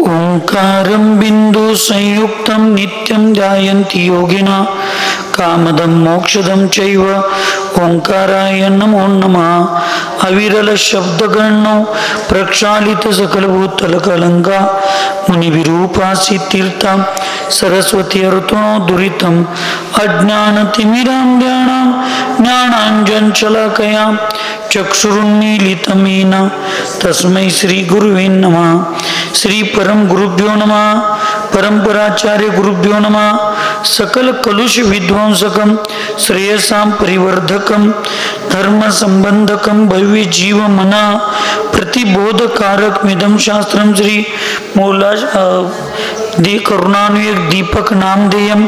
ओंकारं बिंदु संयुक्तं नित्यं ध्यायन्ति योगिना कामदं मोक्षदं चैव ओंकाराय नमो नमः। अविरल शब्दगणो प्रक्षालित सकलभूतलकलंका मुनिविरूपासि तीर्था सरस्वती ऋतुनो दुरितं अज्ञानतिमिरान्ध्यानां ज्ञानाञ्जनशलाकया चक्षुरुन्मीलितं येन तस्मै श्री गुरुवे नमः। श्री परम गुरुभ्यो नमः। परंपराचार्य गुरुभ्यो नमः। सकल कलुष विध्वंसकं श्रेयसां परिवर्धकं धर्म संबंधकं भव्य जीव मना प्रतिबोधकारक मिदं शास्त्रं श्री मौला करुणान्वयक दीपक नामधेयम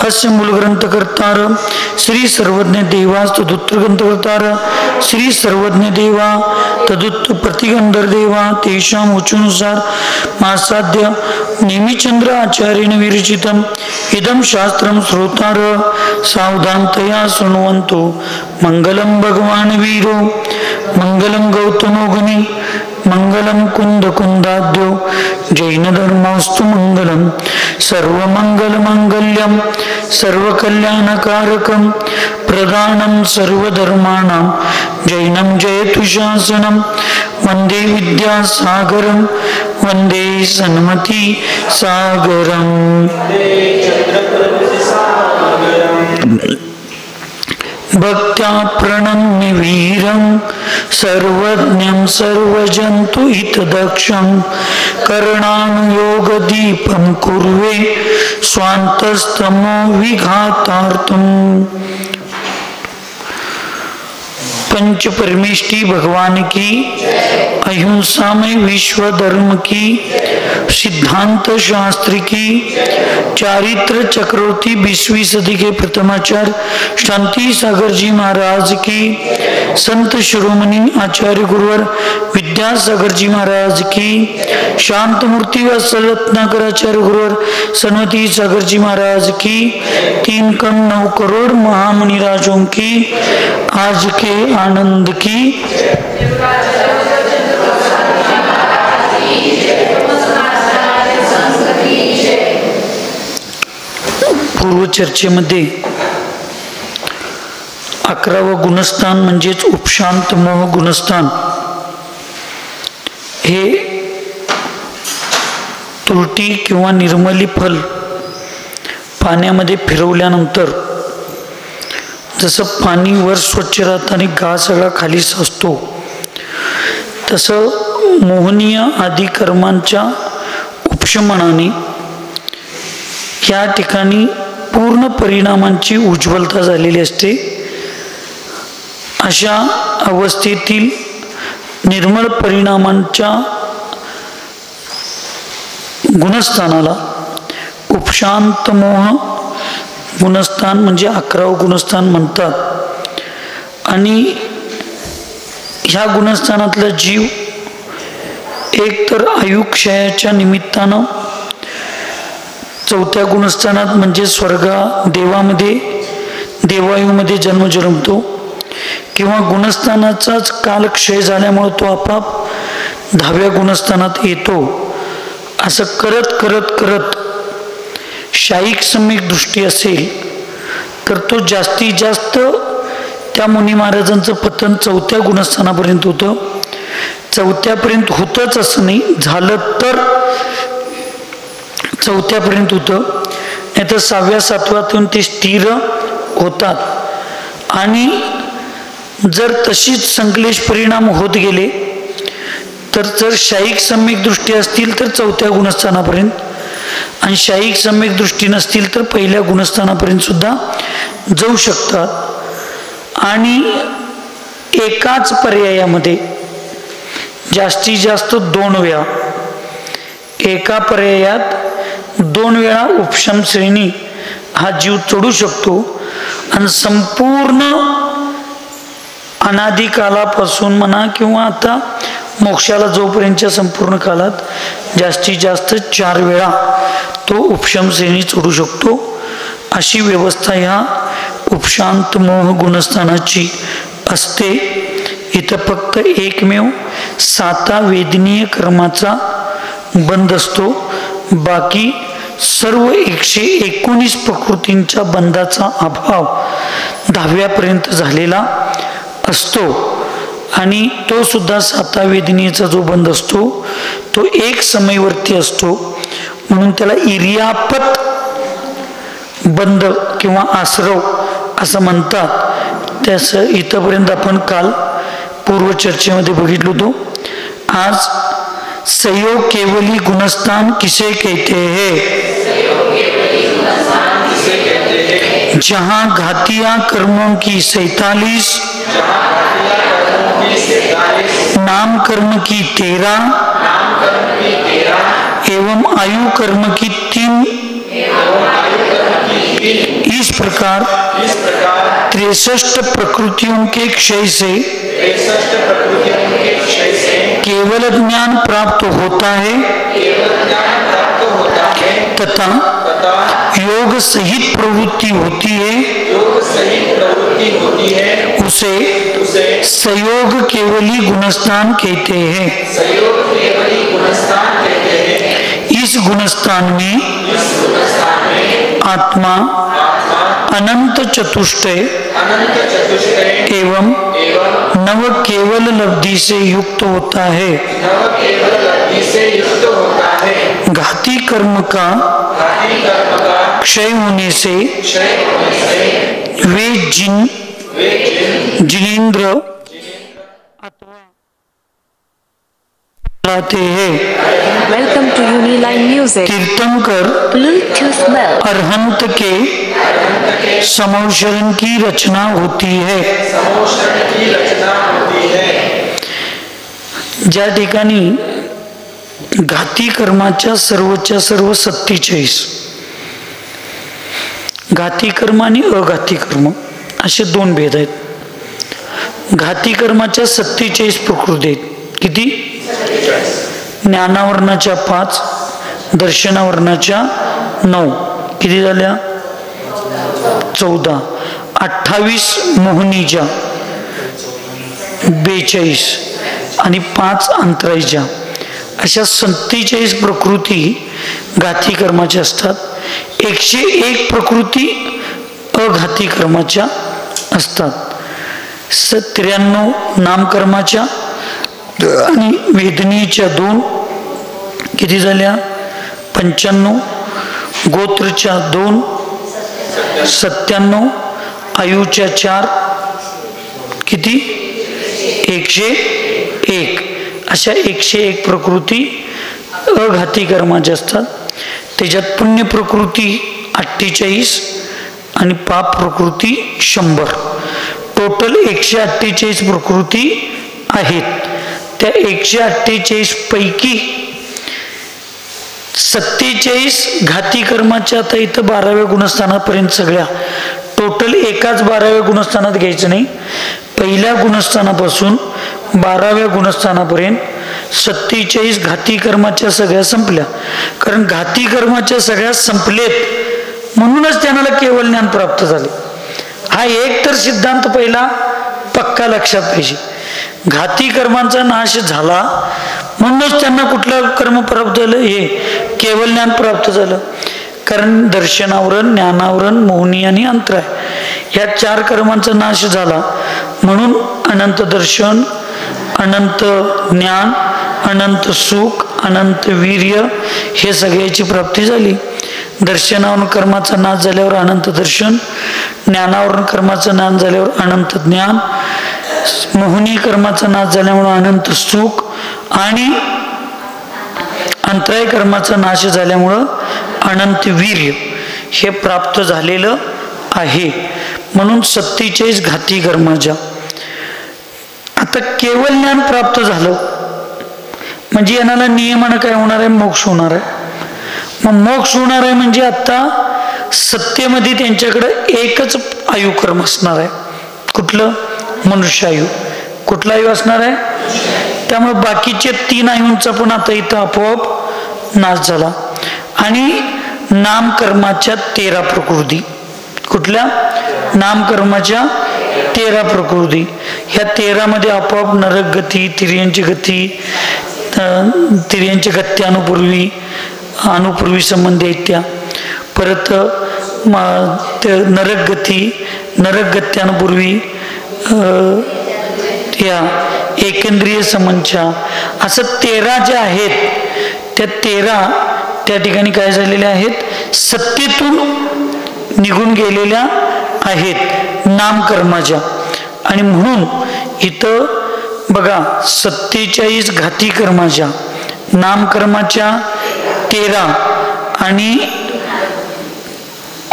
अस्य मूल ग्रंथकर्तार श्री सर्वज्ञ देवा तदुत्तर ग्रंथकर्तार श्री सर्वज्ञ देवा तदुत्तर प्रतिगंधर देवा तेषां उच्चनुसार मासाद्य नेमिचंद्र आचार्येण विरचितम् इदं शास्त्रं श्रोतार सावधानतया शृण्वन्तु। मंगलम भगवान वीरो मंगलम गौतमो गुणी मंगलम कुंद कुंदाद्यो जैन धर्मस्तु मंगलम सर्वमंगल मंगल्यम सर्वकल्याणकारकं प्रदानं सर्वधर्माणां जैनं जयतु शासनं वंदे विद्यासागरं वंदे सन्मति सागरं। भक्त्या प्रणम्य वीरं सर्वज्ञं सर्वजन्तु हितदक्षं करणानुयोगदीपं कुर्वे स्वान्तस्तमो विघातार्थम्। पंच परमेष्टि भगवान की, अहिंसा में विश्व धर्म की, सिद्धांत शास्त्र की, चारित्र चक्रवर्ती 20वीं सदी के प्रथमाचार्य शांति सागर जी महाराज की, संत शिरोमणि आचार्य गुरुवर विद्यासागर जी महाराज की, शांत मूर्ति व रत्नाकर आचार्य गुरुवर सन्मति सागर जी महाराज की, 3 कम 9 करोड़ महामुनिराजों की, आज के आनंद की। पूर्व चर्चेमध्ये 11वं गुणस्थान म्हणजेच उपशांत मोह गुणस्थान हे तुरटी किंवा निर्मली फल पाण्यामध्ये फिरवल्यानंतर जसं पाणी वर स्वच्छ राहतं आणि गाळ सगळा खाली साचतो, तसं मोहनीय आदी कर्मांच्या उपशमनाने या ठिकाणी पूर्ण परिणामांची उज्ज्वलता झालेली असते। अशा अवस्थेतील निर्मळ परिणामांच्या गुणस्थानाला उपशांत मोह गुणस्थान म्हणजे 11वं गुणस्थान म्हणतात। आणि ह्या गुणस्थानातला जीव एकतर आयुक्षयाच्या निमित्तानं 4थ्या गुणस्थानात म्हणजे देवामध्ये देवायुमध्ये जन्म जन्मतो, किंवा गुणस्थानाचाच कालक्षय झाल्यामुळे तो आपाप 10व्या गुणस्थानात येतो। असं करत करत करत शाईक सम्यक दृष्टी असेल तर तो जास्तीत जास्त त्या मुनी महाराजांचं पतन 4थ्या गुणस्थानापर्यंत होतं। 4थ्यापर्यंत होतच असं नाही, झालं तर 4थ्यापर्यंत होतं, नाही तर 6व्या 7व्यातून ते स्थिर होतात। आणि जर तशीच संकलेश परिणाम होत गेले तर जर शाईक सम्यक दृष्टी असतील तर 4थ्या गुणस्थानापर्यंत, आणि शाईक सम्यक दृष्टी नसतील तर 1ल्या गुणस्थानापर्यंत सुद्धा जाऊ शकतात। आणि एकाच पर्यायामध्ये जास्तीत जास्त 2 वेळा, एका पर्यायात 2 वेळा उपशम श्रेणी हा जीव चढू शकतो। आणि संपूर्ण अनादी कालापासून म्हणा किंवा आता मोक्षाला जोपर्यंतच्या संपूर्ण कालात जास्तीत जास्त 4 वेळा तो उपशम श्रेणी चढू शकतो। अशी व्यवस्था ह्या उपशांत मोह गुणस्थानाची असते। इथं फक्त एकमेव 7 वेदनीय कर्माचा बंद असतो. बाकी सर्व 119 प्रकृतींच्या बंधाचा अभाव 10व्यापर्यंत झालेला असतो. आणि तो सुद्धा 7व्या वेदनेचा जो बंध असतो तो एक समयवर्ती असतो, म्हणून त्याला इर्यापत बंध किंवा आश्रव असं म्हणतात. त्याचं इथंपर्यंत आपण काल पूर्वचर्चेमध्ये बघितलो होतो. आज संयोग केवली गुणस्थान किसे कहते हैं, जहां घातिया कर्मों की 47, नाम कर्म की 13 एवं आयु कर्म की 3, इस प्रकार 63 प्रकृतियों के क्षय से केवल ज्ञान प्राप्त होता है तथा योग सहित प्रवृत्ति होती है, उसे संयोग केवली गुणस्थान कहते हैं. इस गुणस्थान में आत्मा अनंत चतुष्टय एवं नव केवल लब्धि से युक्त होता है. घाती कर्म का क्षय होने से वे जिनेंद्र लाते हैं. Welcome to Uniline music. तीर्थंकर अरहंत के समोशरण की रचना होती है. ज्या ठिकाणी घाती कर्माच्या सर्वच्या सर्व 47, घाती कर्म आणि अघाती कर्म असे 2 भेद आहेत. घाती कर्माच्या 47 प्रकृती आहेत. किती? ज्ञानावरणाच्या 5, दर्शनावरणाच्या 9, किती झाल्या? 14. 28 मोहनीच्या, 42 आणि 5 अंतराईच्या, अशा 47 प्रकृती घाती कर्माच्या असतात. 101 प्रकृती अघाती कर्माच्या असतात. 93 नामकर्माच्या आणि वेदनेच्या 2, किती झाल्या? 95. गोत्रच्या 2, 97. आयुच्या 4, किती? 101. अशा 101 प्रकृती अघाती कर्माच्या असतात. त्याच्यात पुण्य प्रकृती 48 आणि पाप प्रकृती 100. टोटल 148 प्रकृती आहेत. त्या 148 पैकी 47 घाती कर्माच्या, आता इथं 12व्या गुणस्थानापर्यंत सगळ्या टोटल एकाच 12व्या गुणस्थानात घ्यायचं नाही. पहिल्या गुणस्थानापासून 12व्या गुणस्थानापर्यंत 47 घाती कर्माच्या सगळ्या संपल्या. कारण घाती कर्माच्या सगळ्या संपलेत म्हणूनच त्यांना केवळ ज्ञान प्राप्त झाले. हा एक तर सिद्धांत पहिला पक्का लक्षात पाहिजे. घाती कर्मांचा नाश झाला म्हणूनच त्यांना कुठलं कर्म प्राप्त झालं? हे केवळ ज्ञान प्राप्त झालं. कारण दर्शनावरण, ज्ञानावरण, मोहनी आणि अंतराय या 4 कर्मांचा नाश झाला म्हणून अनंत दर्शन, अनंत ज्ञान, अनंत सुख, अनंत वीर्य हे सगळ्याची प्राप्ती झाली. दर्शनावरून कर्माचा नाश झाल्यावर अनंत दर्शन, ज्ञानावरून कर्माचा नाश झाल्यावर अनंत ज्ञान, मोहनी कर्माचा नाश झाल्यामुळे अनंत सुख आणि अंतराय कर्माचा नाश झाल्यामुळं अनंत वीर्य हे प्राप्त झालेलं आहे. म्हणून 47 घाती कर्माच्या. आता केवळ ज्ञान प्राप्त झालं म्हणजे यांना नियमानं काय होणार आहे? मोक्ष होणार आहे. मग मोक्ष होणार आहे म्हणजे आता सत्तेमध्ये त्यांच्याकडे एकच आयुकर्म असणार आहे. कुठलं? मनुष्य आयु. कुठला आयु असणार आहे? त्यामुळे बाकीचे 3 आयूंचा पण आता इथं आपोआप नाश झाला. आणि नामकर्माच्या 13 प्रकृती. कुठल्या? नामकर्माच्या 13 प्रकृती. ह्या 13 मध्ये आपोआप नरक गती, तिर्यांची गती, तिर्यांच्या गत्या अनुपूर्वी संबंधी आहेत त्या. परत नरक गत्यानुपूर्वी या एकंद्रीय समंचा, असं 13 ज्या आहेत त्या 13 त्या ठिकाणी काय झालेल्या आहेत, सत्तेतून निघून गेलेल्या आहेत नामकर्माच्या. आणि म्हणून इथं बघा 47 घाती कर्माच्या, नामकर्माच्या 13 आणि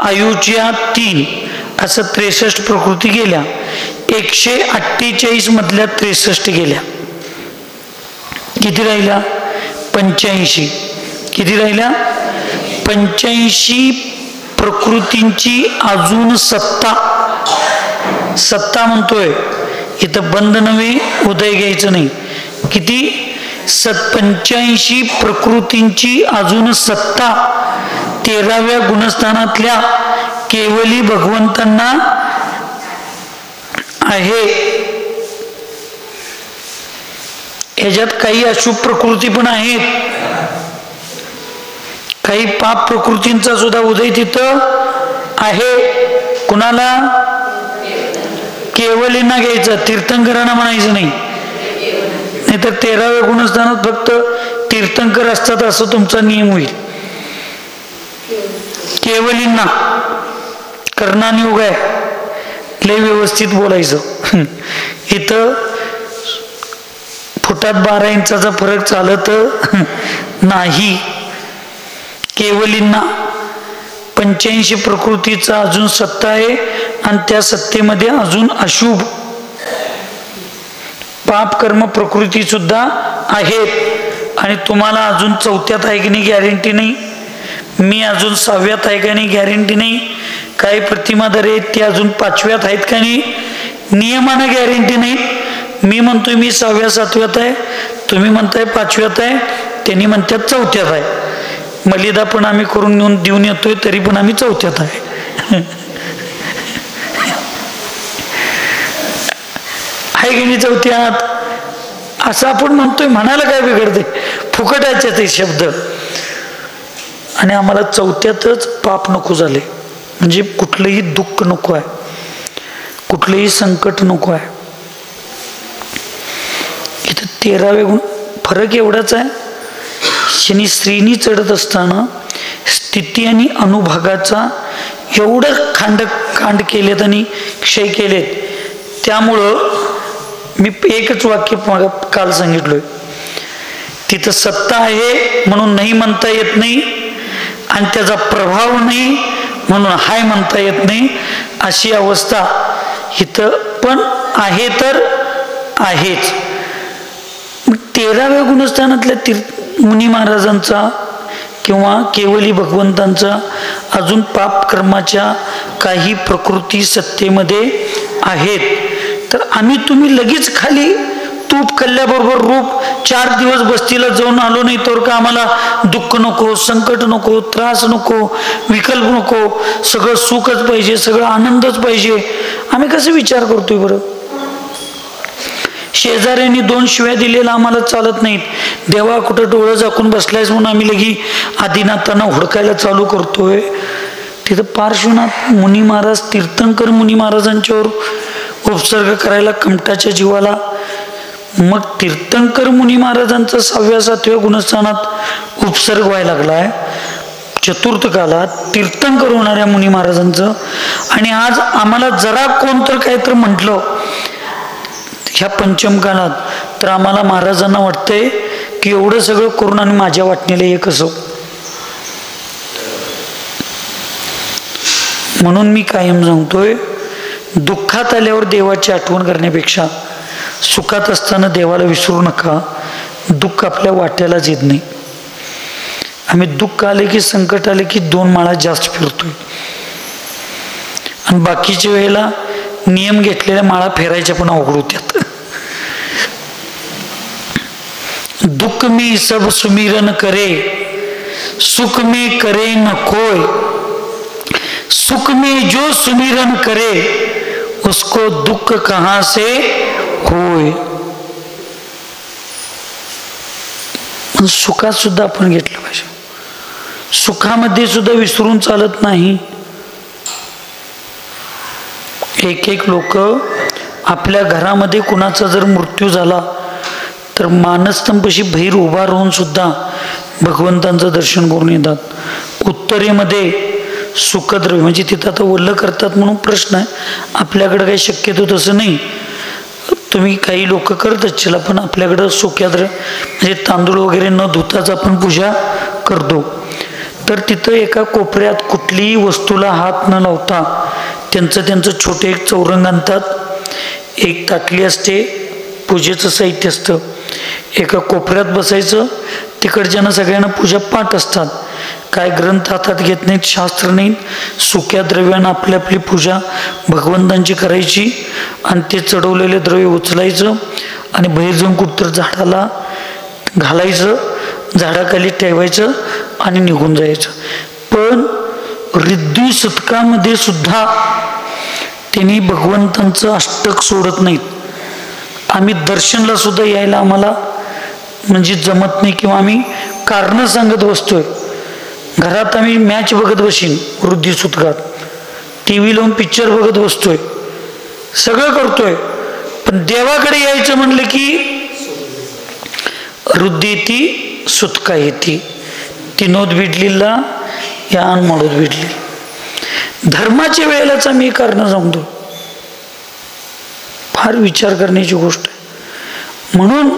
आयुच्या 3 असं 63 प्रकृती गेल्या. 148 मधल्या 63 गेल्या. किती राहिल्या? 85. किती राहिल्या? 85 प्रकृतींची अजून सत्ता म्हणतोय इथं, बंद नव्हे, उदय घ्यायचं नाही. किती? 85 प्रकृतींची अजून सत्ता 13व्या गुणस्थानातल्या केवली भगवंतांना आहे. ह्याच्यात काही अशुभ प्रकृती पण आहेत, काही पाप प्रकृतींचा सुद्धा उदय तिथं आहे. कुणाला? केवलींना घ्यायचं, तीर्थंकरांना म्हणायचं नाही. नाहीतर 13व्या गुणस्थानात फक्त तीर्थंकर असतात असं तुमचा नियम होईल. केवलींना कर्णाने उगाय लय व्यवस्थित बोलायचं. इथं फुटात 12 इंचाचा फरक चालत नाही. केवलींना 85 प्रकृतीचा अजून सत्ता आहे आणि त्या सत्तेमध्ये अजून अशुभ पाप कर्म प्रकृती सुद्धा आहेत. आणि तुम्हाला अजून 4थ्यात आहे की नाही गॅरंटी नाही, मी अजून 6व्यात आहे का नाही गॅरंटी नाही, काही प्रतिमाधारे आहेत ते अजून 5व्यात आहेत का नाही नियमानं गॅरंटी नाही. मी म्हणतोय मी 6व्या 7व्यात आहे, तुम्ही म्हणताय 5व्यात आहे, त्यांनी म्हणतात 4थ्यात आहे. मलिदा पण आम्ही करून देऊन येतोय तरी पण आम्ही 4थ्यात आहे. आहे की नाही 4थ्यात असं आपण म्हणतोय, म्हणायला काय बिघडते, फुकटाचे ते शब्द. आणि आम्हाला 4थ्यातच पाप नको झाले, म्हणजे कुठलंही दुःख नको आहे, कुठलंही संकट नको आहे. इथं 13व्या गुण फरक एवढाच आहे, शनी स्त्रीनी चढत असताना स्थिती आणि अनुभागाचा एवढं कांड केलेत आणि क्षय केलेत. त्यामुळं मी एकच वाक्य काल सांगितलोय, तिथं सत्ता आहे म्हणून नाही म्हणता येत नाही, आणि त्याचा प्रभाव नाही म्हणून हाय म्हणता येत नाही, अशी अवस्था इथं पण आहे तर आहेच. 13व्या गुणस्थानातल्या मुनी महाराजांचा किंवा केवली भगवंतांचा अजून पाप कर्माच्या काही प्रकृती सत्तेमध्ये आहेत. तर आम्ही तुम्ही लगेच खाली तूप खाल्ल्याबरोबर रूप 4 दिवस बस्तीला जाऊन आलो नाही तर का आम्हाला दुःख नको, संकट नको, त्रास नको, विकल्प नको, सगळं सुखच पाहिजे, सगळं आनंदच पाहिजे, आम्ही कसं विचार करतोय बरं? शेजाऱ्यांनी 2 शिव्या दिलेला आम्हाला चालत नाहीत, देवा कुठं डोळं झाकून बसलायस म्हणून आम्ही लगी आदिनाथांना हुडकायला चालू करतोय. तिथं पार्श्वनाथ मुनी महाराज, तीर्थंकर मुनी महाराजांच्यावर उपसर्ग करायला कमटाच्या जीवाला. मग तीर्थंकर मुनी महाराजांचा 6व्या 7व्या गुणस्थानात उपसर्ग व्हायला लागलाय चतुर्थ कालात तीर्थंकर होणाऱ्या मुनी महाराजांचं. आणि आज आम्हाला जरा कोण तर काय तर म्हटलं ह्या पंचम कालात, तर आम्हाला महाराजांना वाटतंय की एवढं सगळं करून आणि माझ्या वाटणीला एक असं. म्हणून मी कायम सांगतोय, दुःखात आल्यावर देवाची आठवण करण्यापेक्षा सुखात असताना देवाला विसरू नका. दुःख आपल्या वाट्यालाच येत नाही. आम्ही दुःख आले की संकट आले की 2 माळा जास्त फिरतोय, आणि बाकीच्या वेळेला नियम घेतलेल्या माळा फेरायच्या पण अवघड होत्यात. दुःख में सब सुमिरन करे, सुख में करे न कोय, सुख में जो सुमिरन करे उसको दुख कहां से होय. आणि सुखात सुद्धा आपण घेतलं पाहिजे. सुखामध्ये सुद्धा विसरून चालत नाही. एक एक लोक आपल्या घरामध्ये कुणाचा जर मृत्यू झाला तर मानस्तंभाशी बाहेर उभा राहून सुद्धा भगवंतांचं दर्शन करून येतात. उत्तरेमध्ये सुखद्रव्य म्हणजे तिथं आता वल्ल करतात म्हणून प्रश्न आहे. आपल्याकडे काही शक्यतो तसं नाही. तुम्ही काही लोक करत असतील, पण आपल्याकडं सुख्याद्रव्य म्हणजे तांदूळ वगैरे न धुताच आपण पूजा करतो. तर तिथं एका कोपऱ्यात कुठलीही वस्तूला हात न लावता त्यांचं छोटे एक चौरंग आणतात. एक ताटली असते, पूजेचं साहित्य असतं. एका कोपऱ्यात बसायचं. तिकडच्यानं सगळ्यांना पूजा पाठ असतात. काय ग्रंथ हातात घेत नाहीत, शास्त्र नाहीत. सुक्या द्रव्यानं आपली आपली पूजा भगवंतांची करायची आणि ते चढवलेले द्रव्य उचलायचं आणि बाहेर जाऊन कुठतर झाडाला घालायचं, झाडाखाली ठेवायचं आणि निघून जायचं. पण रिद्धी शतकामध्ये सुद्धा त्यांनी भगवंतांचं अष्टक सोडत नाहीत. आम्ही दर्शनला सुद्धा यायला आम्हाला म्हणजे जमत नाही किंवा आम्ही कारणं सांगत बसतोय. घरात आम्ही मॅच बघत बसीन वृद्धी सुतकात, टी व्ही लावून पिक्चर बघत बसतोय, सगळं करतोय. पण देवाकडे यायचं म्हणलं की वृद्धी येती, सुतका येते. तिनोद बिडलीला या अनमोडोद बिडली. धर्माच्या वेळेलाच आम्ही कारण सांगतो. फार विचार करण्याची गोष्ट आहे. म्हणून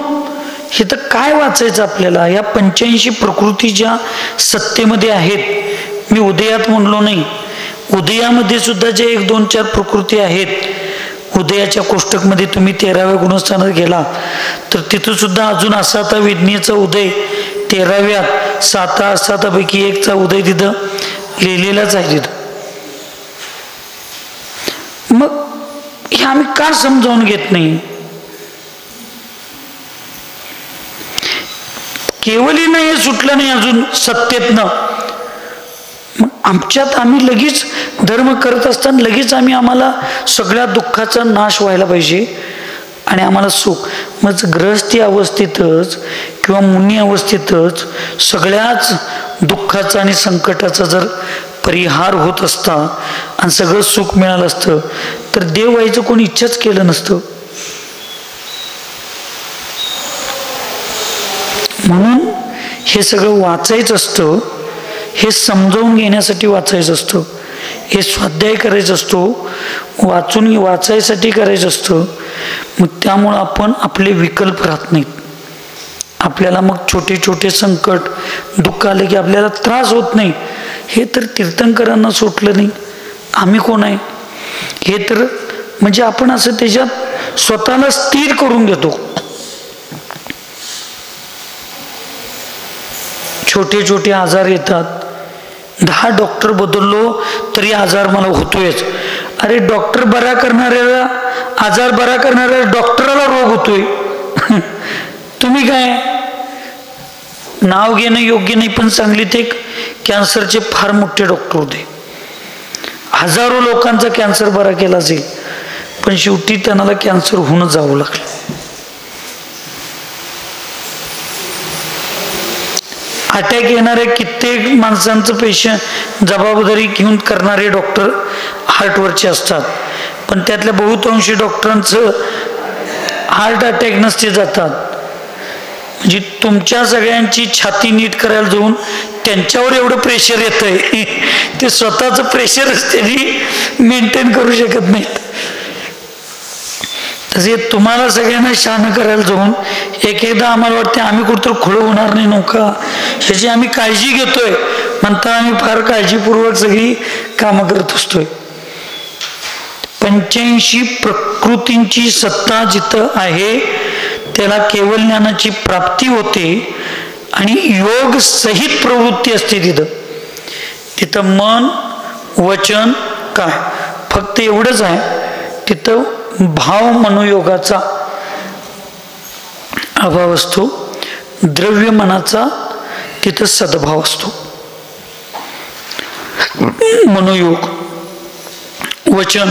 हे तर काय वाचायचं आपल्याला? या 85 प्रकृती ज्या सत्तेमध्ये आहेत, मी उदयात म्हणलो नाही, उदयामध्ये सुद्धा जे 1, 2, 4 प्रकृती आहेत. उदयाच्या कोष्टकमध्ये तुम्ही 13व्या गुणस्थानात गेला तर तिथं सुद्धा अजून असाता वेदनेचा उदय 13व्यात 7 असातापैकी 1चा उदय तिथं लिहिलेलाच आहे. तिथं मग हे आम्ही का समजावून घेत नाही? केवलीनं हे सुटलं नाही अजून सत्तेतनं. मग आमच्यात आम्ही लगेच धर्म करत असताना लगेच आम्हाला सगळ्या दुःखाचा नाश व्हायला पाहिजे आणि आम्हाला सुख. मग ग्रहस्थी अवस्थेतच किंवा मुनी अवस्थेतच सगळ्याच दुःखाचा आणि संकटाचा जर परिहार होत असता आणि सगळं सुख मिळालं असतं तर देव व्हायचं कोणी इच्छाच केलं नसतं. म्हणून हे सगळं वाचायचं असतं. हे समजावून घेण्यासाठी वाचायचं असतं. हे स्वाध्याय करायचं असतो, वाचून वाचायसाठी करायचं असतं. मग त्यामुळं आपण आपले विकल्प राहत नाहीत. आपल्याला मग छोटे छोटे संकट दुःख आले की आपल्याला त्रास होत नाही. हे तर तीर्थंकरांना सुटलं नाही, आम्ही कोण आहे? हे तर म्हणजे आपण असं त्याच्यात स्वतःला स्थिर करून घेतो. छोटे छोटे आजार येतात. 10 डॉक्टर बदललो तरी आजार मला होतोयच. अरे डॉक्टर बरा करणाऱ्याला, आजार बरा करणाऱ्या डॉक्टराला रोग होतोय. तुम्ही काय नाव घेणं योग्य नाही, पण सांगलीत एक कॅन्सरचे फार मोठे डॉक्टर होते. हजारो लोकांचा कॅन्सर बरा केला असेल, पण शेवटी त्यांना कॅन्सर होऊन जावं लागलं. अटॅक येणारे कित्येक माणसांचं पेशंट जबाबदारी घेऊन करणारे डॉक्टर हार्टवरचे असतात, पण त्यातल्या बहुतांशी डॉक्टरांचं हार्ट अटॅक नसते जातात. म्हणजे तुमच्या सगळ्यांची छाती नीट करायला जाऊन त्यांच्यावर एवढं प्रेशर येतंय, ते स्वतःचं प्रेशरच त्यांनी मेंटेन करू शकत नाहीत. तसे तुम्हाला सगळ्यांना शहाणं करायला जाऊन एक एकदा आम्हाला वाटते आम्ही कुठं खुळं होणार नाही नका, ह्याची आम्ही काळजी घेतोय म्हणता आम्ही फार काळजीपूर्वक सगळी कामं करत असतोय. 85 प्रकृतींची सत्ता जिथं आहे त्याला केवळ ज्ञानाची प्राप्ती होते आणि योग सहित प्रवृत्ती असते. तिथं मन वचन काय फक्त एवढंच आहे. तिथं भाव मनोयोगाचा अभाव असतो, द्रव्य मनाचा तिथं सद्भाव असतो. मनोयोग वचन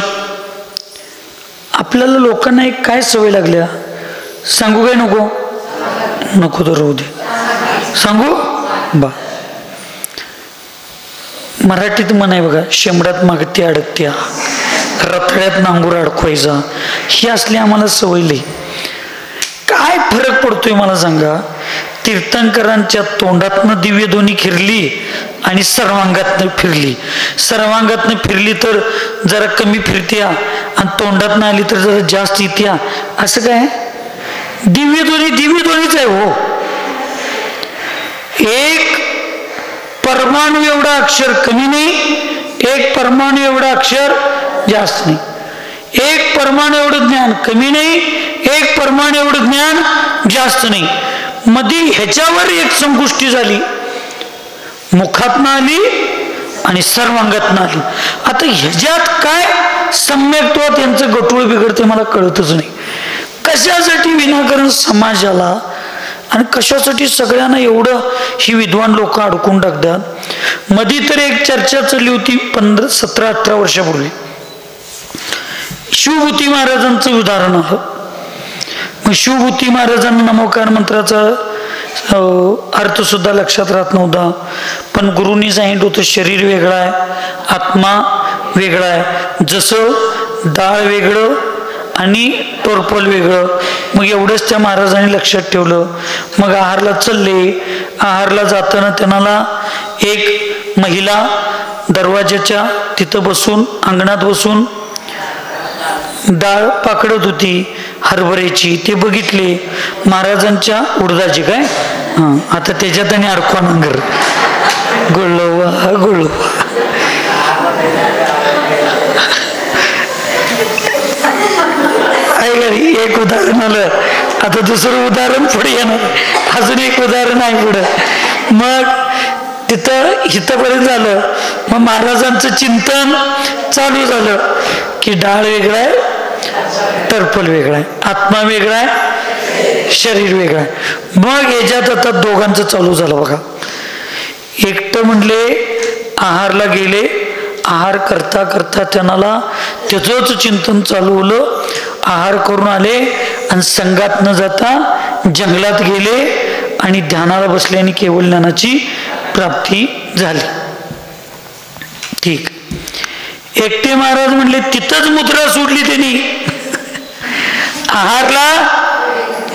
आपल्याला लोकांना एक काय सवय लागल्या, सांगू काय नको नको तर राहू दे. सांगू बा. मराठीत म्हण आहे बघा, शेंबड्यात मागती अडकत्या, रथड्यात नांगूर अडकवायचा. ही असली आम्हाला सवय लई. काय फरक पडतोय मला सांगा. तीर्थंकरांच्या तोंडातनं दिव्य ध्वनी फिरली आणि सर्वांगातनं फिरली. सर्वांगातनं फिरली तर जरा कमी फिरत्या आणि तोंडातनं आली तर जरा जास्त येत्या. असं काय? दिव्य ध्वनीच आहे हो. एक परमाणू एवढा अक्षर कमी नाही, एक परमाणू एवढा अक्षर जास्त नाही. एक परमाणू एवढं ज्ञान कमी नाही, एक परमाणू एवढं ज्ञान जास्त नाही. मध्ये ह्याच्यावर एक संगुष्टी झाली, मुखातनं आली आणि सर्वांगातनं आली. आता ह्याच्यात काय सम्यक्त्व त्यांचं गटूळ बिघडते मला कळतच नाही. कशासाठी विनाकारण समाजाला आणि कशासाठी सगळ्यांना एवढं ही विद्वान लोक अडकून टाकतात. मध्ये तर एक चर्चा चालली होती 17-18 वर्षापूर्वी. शिवभूती महाराजांचं उदाहरण आलं. मग शिवभूती महाराजांना नमोकार मंत्राचा अर्थ सुद्धा लक्षात राहत नव्हता. पण गुरुंनी सांगितलं होतं शरीर वेगळं आहे, आत्मा वेगळा आहे. जसं डाळ वेगळं आणि टोरपल वेगळं. मग एवढंच त्या महाराजांनी लक्षात ठेवलं. मग आहारला चालले. आहारला जाताना त्यांना एक महिला दरवाजाच्या तिथं बसून, अंगणात बसून डाळ पाकडत होती हरभऱ्याची. ते बघितले महाराजांच्या उडदाची. काय आता त्याच्यात आणि अडकवा नांगर गुळवा गुळवा. एक उदाहरण आलं. आता दुसरं उदाहरण पुढे येणार. अजून एक उदाहरण आहे पुढं. मग तिथं हितपर्यंत झालं. मग महाराजांचं चिंतन चालू झालं की डाळ वेगळा आहे, टर्पल वेगळा आहे, आत्मा वेगळा आहे, शरीर वेगळं आहे. मग याच्यात आता दोघांचं चालू झालं बघा. एकटं म्हणले आहारला गेले. आहार करता करता त्यांना त्याचंच चिंतन चालू होलं. आहार करून आले आणि संघात न जाता जंगलात गेले आणि ध्यानाला बसले आणि केवळ ज्ञानाची प्राप्ती झाली. ठीक. एकटे महाराज म्हणले तिथंच मुद्रा सोडली त्यांनी. आहारला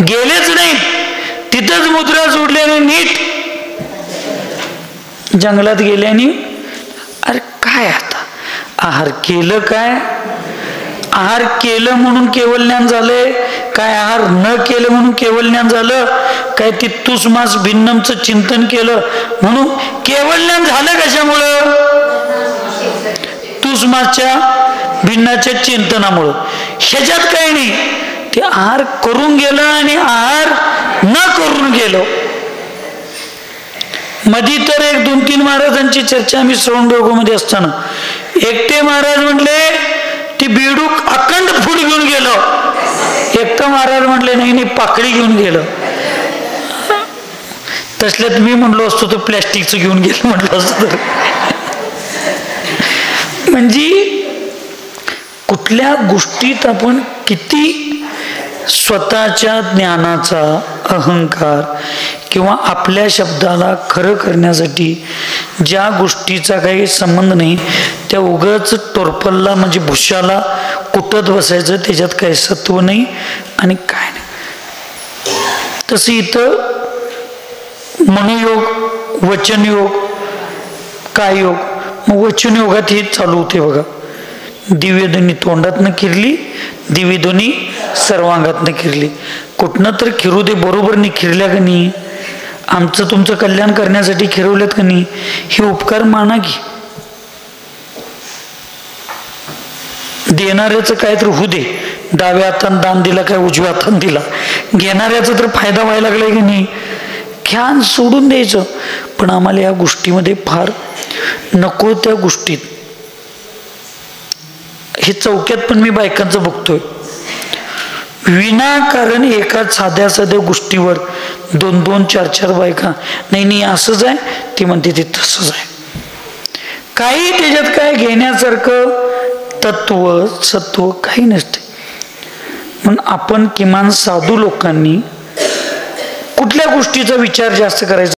गेलेच नाही, तिथंच मुद्रा सोडल्याने नीट जंगलात गेल्याने. अरे काय आता आहार केलं काय? आहार केलं म्हणून केवळ ज्ञान झालंय काय? आहार न केलं म्हणून केवळ ज्ञान झालं काय? ती तुस मास भिन्नमचं चिंतन केलं म्हणून केवळ ज्ञान झालं कशामुळं? तुस मासच्या भिन्नाच्या चिंतनामुळं. ह्याच्यात काही नाही. ते आहार करून गेलं आणि आहार न करून गेलो. मधी तर एक 2-3 महाराजांची चर्चा आम्ही श्रवणबेळगोळमध्ये असताना एकटे महाराज म्हटले ती बेडूक अखंड फूड घेऊन गेलो. एकटा महाराज म्हटले नाही पाकळी घेऊन गेलो. तसल्यात मी म्हणलो असतो तर प्लॅस्टिकचं घेऊन गेलो म्हटलं असतं तर. म्हणजे कुठल्या गोष्टीत आपण किती स्वतःच्या ज्ञानाचा अहंकार किंवा आपल्या शब्दाला खरं करण्यासाठी ज्या गोष्टीचा काही संबंध नाही त्या उगाच टोरपलला म्हणजे भुशाला कुटत बसायचं. त्याच्यात काही सत्व नाही आणि काय नाही. तसं इथं मनोयोग, वचनयोग, काय योग. मग वचनयोगात हे चालू होते बघा. दिव्यध्वनी तोंडातनं किरली, दिव्यध्वनी सर्वांगातनं किरली. कुठनं तर खिरू दे, बरोबर नाही खिरल्या का नाही? आमचं तुमचं कल्याण करण्यासाठी खिरवल्यात का नाही? हे उपकार माना की. देणाऱ्याचं काय तर होऊ दे. डाव्या हातानं दान दिला काय उजव्या हातानं दिला, घेणाऱ्याचा तर फायदा व्हायला लागलाय की नाही? ख्यान सोडून द्यायचं. पण आम्हाला या गोष्टीमध्ये फार नको त्या गोष्टीत. हे चौक्यात पण मी बायकांचं बघतोय. विनाकारण एका साध्या साध्या गोष्टीवर 2-2, 4-4 बायका. नाही असंच आहे, ती म्हणते ते तसंच आहे. काही त्याच्यात काय घेण्यासारखं तत्व सत्व काही नसते. म्हणून आपण किमान साधू लोकांनी कुठल्या गोष्टीचा विचार जास्त करायचा.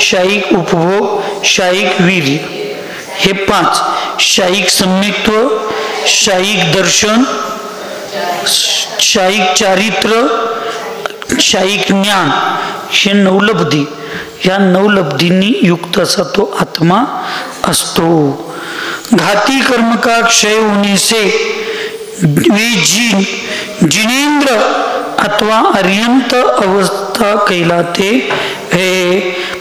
शाईक उपभोग, शाईक वीर्य, हे 5. शाईक सम्यक्त्व, शाईक दर्शन, शाईक चारित्र, शाईक ज्ञान, हे 9 लब्धी. या 9 लब्धींनी युक्त असा तो आत्मा असतो. घाती कर्म का क्षय होने से वे जिनेंद्र अथवा अर्यंत अवस्था कहलाते है.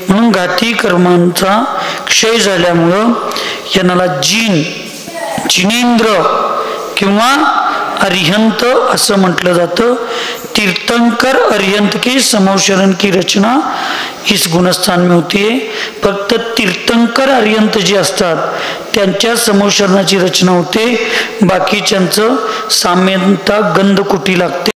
म्हणून घाती कर्मांचा क्षय झाल्यामुळं यांना जिनेंद्र किंवा अर्यंत असं म्हटलं जातं. तीर्थंकर अर्यंत के समोशरण की रचना इस गुणस्थान में होती है. फक्त तीर्थंकर अर्यंत जे असतात त्यांच्या समोशरणाची रचना होते, बाकीच्यांचं साम्यता गंधकुटी लागते.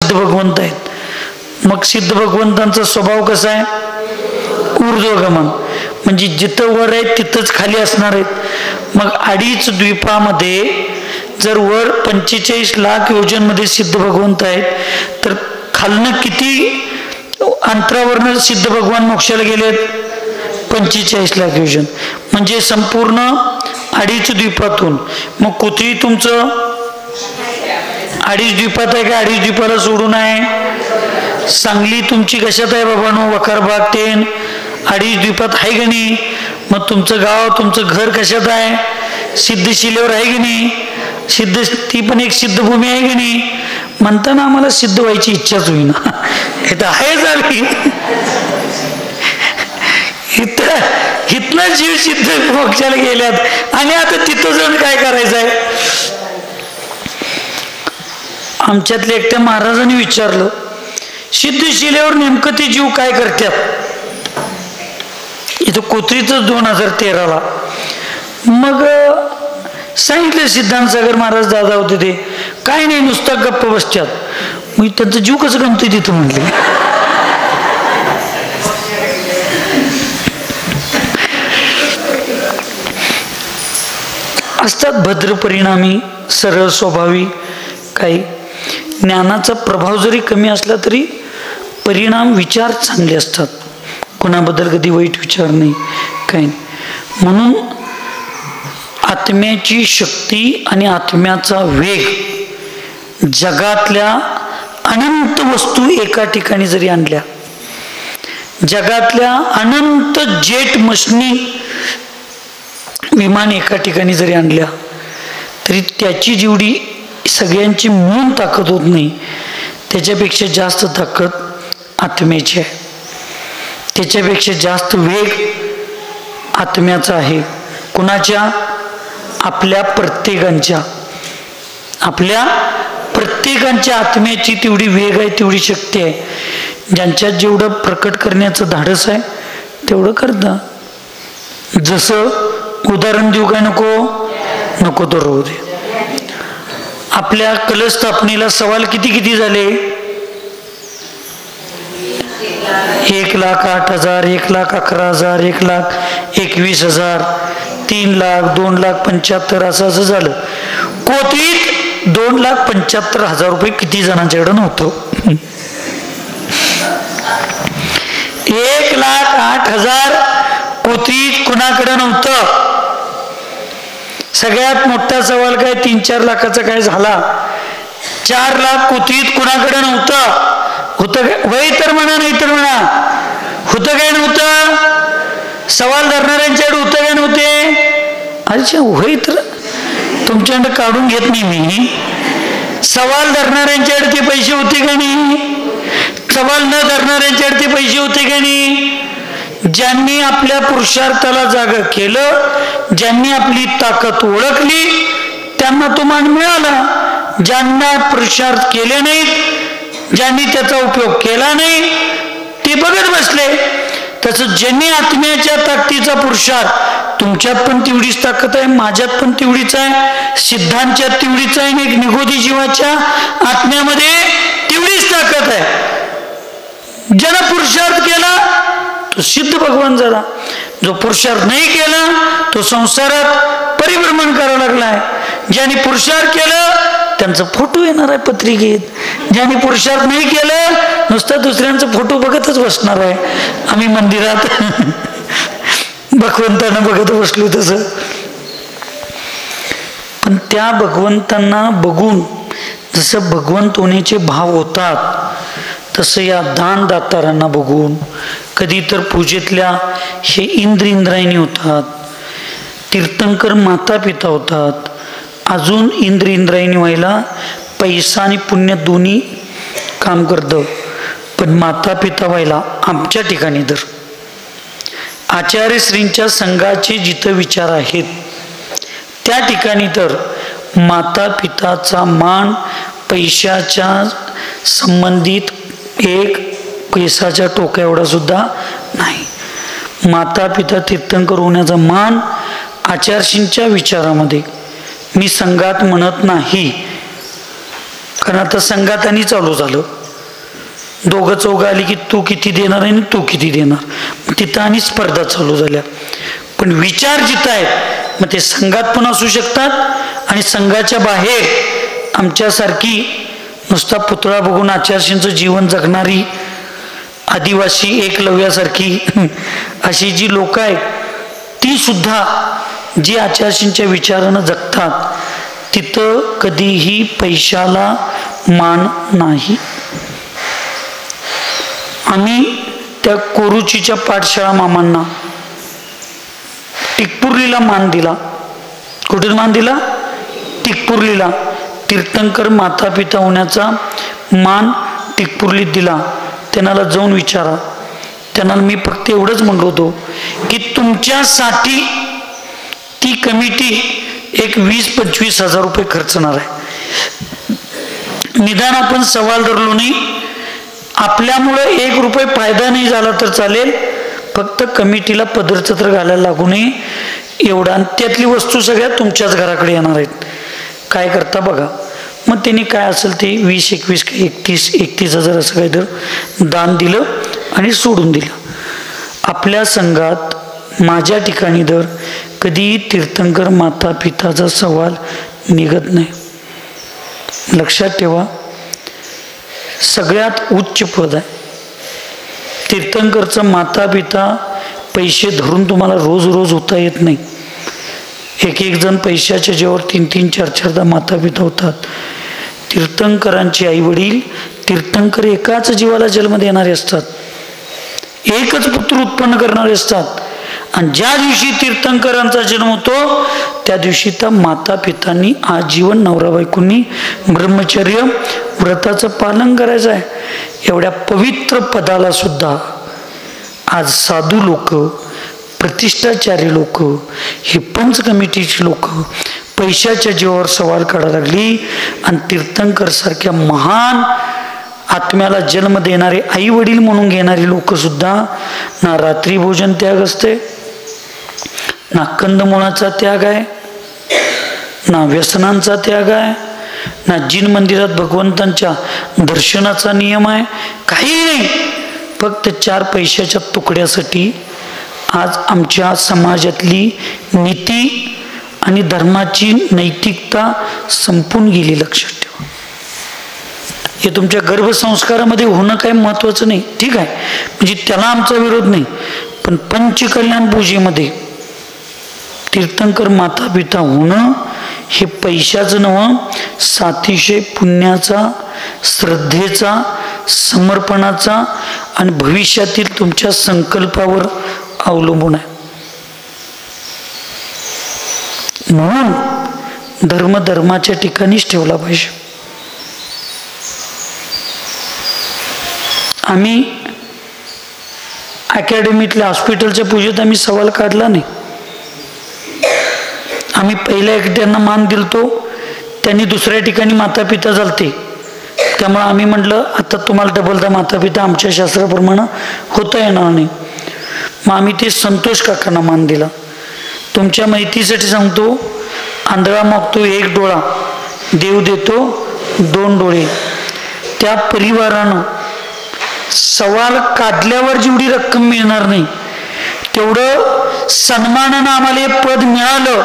सिद्ध भगवंत आहेत. मग सिद्ध भगवंतांचा स्वभाव कसा आहे? ऊर्ध्वगमन, म्हणजे जिथं वर आहेत तिथंच खाली असणार आहेत. मग 2.5 द्वीपामध्ये जर वर 45 लाख योजनमध्ये सिद्ध भगवंत आहेत, तर खालनं किती अंतरावरनं सिद्ध भगवान मोक्षाला गेलेत? 45 लाख योजन, म्हणजे संपूर्ण 2.5 द्वीपातून. मग कोथळी तुमचं 2.5 द्वीपात आहे का 2.5 द्वीपाला सोडून आहे? सांगली तुमची कशात आहे बाबांनो? वखारबाग तेन 2.5 द्वीपात आहे की नाही? मग तुमचं गाव तुमचं घर कशात आहे? सिद्धशिलेवर आहे की नाही? सिद्ध, ती पण एक सिद्ध भूमी आहे की नाही? म्हणताना आम्हाला सिद्ध व्हायची इच्छाच होईना. हे तर आहेच आम्ही. इथनं जीव सिद्ध मोक्षाला गेल्यात आणि आता तिथं जाऊन काय करायचं आहे? आमच्यातल्या एकट्या महाराजांनी विचारलं, सिद्धशिलेवर नेमकं ते जीव काय करतात? इथं कोथळीच 2013ला. मग सांगितलं सिद्धांत सागर महाराज दादा होते ते, काय नाही नुसतं गप्प बसतात. मग त्यांचा जीव कसं गमतोय तिथं म्हणले. असतात भद्र परिणामी, सरळ स्वभावी. काही ज्ञानाचा प्रभाव जरी कमी असला तरी परिणाम विचार चांगले असतात. कोणाबद्दल कधी वाईट विचार नाही, काही नाही. म्हणून आत्म्याची शक्ती आणि आत्म्याचा वेग जगातल्या अनंत वस्तू एका ठिकाणी जरी आणल्या, जगातल्या अनंत जेट मशनी विमान एका ठिकाणी जरी आणल्या, तरी त्याची जेवढी सगळ्यांची मिळून ताकद होत नाही, त्याच्यापेक्षा जास्त ताकद आत्म्याची आहे. त्याच्यापेक्षा जास्त वेग आत्म्याचा आहे. कुणाच्या? आपल्या प्रत्येकांच्या. आपल्या प्रत्येकांच्या आत्म्याची तेवढी वेग आहे, तेवढी शक्ती आहे. ज्यांच्यात जेवढं प्रकट करण्याचं धाडस आहे तेवढं करता. जसं उदाहरण देऊ काय? नको तर राहू दे. आपल्या कलश स्थापनेला सवाल किती झाले? 1,08,000, 1,11,000, 1,21,000, 3,00,000, 2,75,000 असं झालं. कोथळीत 2,75,000 रुपये किती जणांच्याकडे नव्हतं? 1,08,000 कोथळीत कुणाकडे नव्हतं? सगळ्यात मोठा सवाल काय? 3-4 लाखाचा काय झाला? 4 लाख कोथळीत कुणाकडे नव्हतं? होतं काय? वय तर म्हणा, नाही तर म्हणा. होतं काय नव्हतं? सवाल धरणाऱ्यांच्याकडे होतं काय नव्हते? अच्छा, वय तर तुमच्याकडे काढून घेत नाही मी. सवाल धरणाऱ्यांच्याकडे ते पैसे होते का नाही? सवाल न धरणाऱ्यांच्याकडे ते पैसे होते का नाही? ज्यांनी आपल्या पुरुषार्थाला जागा केलं, ज्यांनी आपली ताकद ओळखली, त्यांना तो मान मिळाला. ज्यांना पुरुषार्थ केले नाहीत, ज्यांनी त्याचा उपयोग केला नाही, ते बघत बसले. तसं ज्यांनी आत्म्याच्या ताकदीचा पुरुषार्थ, तुमच्यात पण तेवढीच ताकद आहे, माझ्यात पण तेवढीच आहे, सिद्धांच्यात तेवढीच आहे, आणि निगोधी जीवाच्या आत्म्यामध्ये तेवढीच ताकद आहे. ज्यानं पुरुषार्थ केला तो सिद्ध भगवान झाला. जो पुरुषार्थ नाही केला तो संसारात परिभ्रमण करावं लागलाय. ज्यांनी पुरुषार्थ केलं त्यांचा फोटो येणार आहे पत्रिकेत. ज्यांनी पुरुषार्थ नाही केलं नुसतं दुसऱ्यांचा फोटो बघतच बसणार आहे. आम्ही मंदिरात भगवंतांना बघत बसलो तसं. पण त्या भगवंतांना बघून जसं भगवंत होण्याचे भाव होतात, तसं या दानदातारांना बघून कधी तर पूजेतल्या हे इंद्रायणी होतात, तीर्थंकर माता पिता होतात. अजून इंद्रायणी व्हायला पैसा आणि पुण्य दोन्ही काम करतं. पण माता पिता व्हायला आमच्या ठिकाणी तर आचार्यश्रींच्या संघाचे जिथं विचार आहेत त्या ठिकाणी तर माता पिताचा मान पैशाच्या संबंधित एक पैसाच्या टोका एवढा सुद्धा नाही. माता पिता तीर्थंकर होण्याचा मान आचार्यश्रींच्या विचारामध्ये. मी संघात म्हणत नाही, कारण आता संघात आणि चालू झालं. दोघं चौघं आली की तू किती देणार आणि तू किती देणार, तिथं आणि स्पर्धा चालू झाल्या. पण विचार जिथं आहेत, मग ते संघात पण असू शकतात आणि संघाच्या बाहेर आमच्यासारखी नुसता पुतळा बघून आचार्यांचं जीवन जगणारी आदिवासी एकलव्यासारखी अशी जी लोक आहेत, ती सुद्धा जी आचार्यांच्या विचारानं जगतात, तिथं कधीही पैशाला मान नाही. आम्ही त्या कोरुचीच्या पाठशाळा मामांना टिकपुर्लीला मान दिला. कुठे मान दिला? टिकपुर्लीला. तीर्थंकर माता पिता होण्याचा मान टिकपुर्लीत दिला. त्यांना जाऊन विचारा. त्यांना मी फक्त एवढंच म्हणलो होतो की तुमच्यासाठी ती कमिटी एक 20-25 हजार रुपये खर्चणार आहे. निदान आपण सवाल धरलो नाही, आपल्यामुळे 1 रुपये फायदा नाही झाला तर चालेल, फक्त कमिटीला पदरछत्र घालायला लागू नये एवढा. आणि त्यातली वस्तू सगळ्या तुमच्याच घराकडे येणार आहेत. काय करता बघा. मग त्यांनी काय असेल ते 20-21 काही 31 हजार असं काही तर दान दिलं आणि सोडून दिलं. आपल्या संघात माझ्या ठिकाणी दर कधी तीर्थंकर माता पिताचा सवाल निघत नाही. लक्षात ठेवा, सगळ्यात उच्च पद आहे तीर्थंकरचं. माता पिता पैसे धरून तुम्हाला रोज रोज होता येत नाही. एक जण पैशाच्या जेव्हा 3-3, 4-4दा माता पिता होतात. तीर्थंकरांचे आई वडील तीर्थंकर एकाच जीवाला जन्म देणारे असतात, एकच पुत्र उत्पन्न करणारे असतात. आणि ज्या दिवशी तीर्थंकरांचा जन्म होतो त्या दिवशी त्या माता पितांनी आजीवन नवरा बायकोंनी ब्रह्मचर्य व्रताचं पालन करायचं आहे. एवढ्या पवित्र पदाला सुद्धा आज साधू लोक, प्रतिष्ठाचारी लोक, ही पंच कमिटीची लोक पैशाच्या जीवावर सवाल काढायला लागली. आणि तीर्थंकर सारख्या महान आत्म्याला जन्म देणारे आई वडील म्हणून घेणारी लोक सुद्धा ना रात्री भोजन त्याग असते, ना कंदमुळाचा त्याग आहे, ना व्यसनांचा त्याग आहे, ना जिन मंदिरात भगवंतांच्या दर्शनाचा नियम आहे, काही नाही. फक्त 4 पैशाच्या तुकड्यासाठी आज आमच्या समाजातली नीती आणि धर्माची नैतिकता संपून गेली. लक्षात ठेवा, हे तुमच्या गर्भसंस्कारामध्ये होणं काही महत्त्वाचं नाही, ठीक आहे, म्हणजे त्याला आमचा विरोध नाही. पण पंचकल्याण पूजेमध्ये तीर्थंकर माता पिता होणं हे पैशाचं नव्हं, सातिशय पुण्याचा, श्रद्धेचा, समर्पणाचा आणि भविष्यातील तुमच्या संकल्पावर अवलंबून आहे. म्हणून धर्म धर्माच्या ठिकाणीच ठेवला पाहिजे. आम्ही अकॅडमीतल्या हॉस्पिटलच्या पूजेत आम्ही सवाल काढला नाही. आम्ही पहिल्या एकट्यांना मान दिलतो, त्यांनी दुसऱ्या ठिकाणी माता पिता झालते. त्यामुळे आम्ही म्हटलं आता तुम्हाला डबलदा माता पिता आमच्या शास्त्राप्रमाणे होता येणार नाही. मग आम्ही ते संतोष काकांना मान दिला. तुमच्या माहितीसाठी सांगतो, आंधळा मागतो 1 डोळा, देव देतो 2 डोळे. त्या परिवारानं सवाल काढल्यावर जेवढी रक्कम मिळणार नाही तेवढं सन्मानानं आम्हाला हे पद मिळालं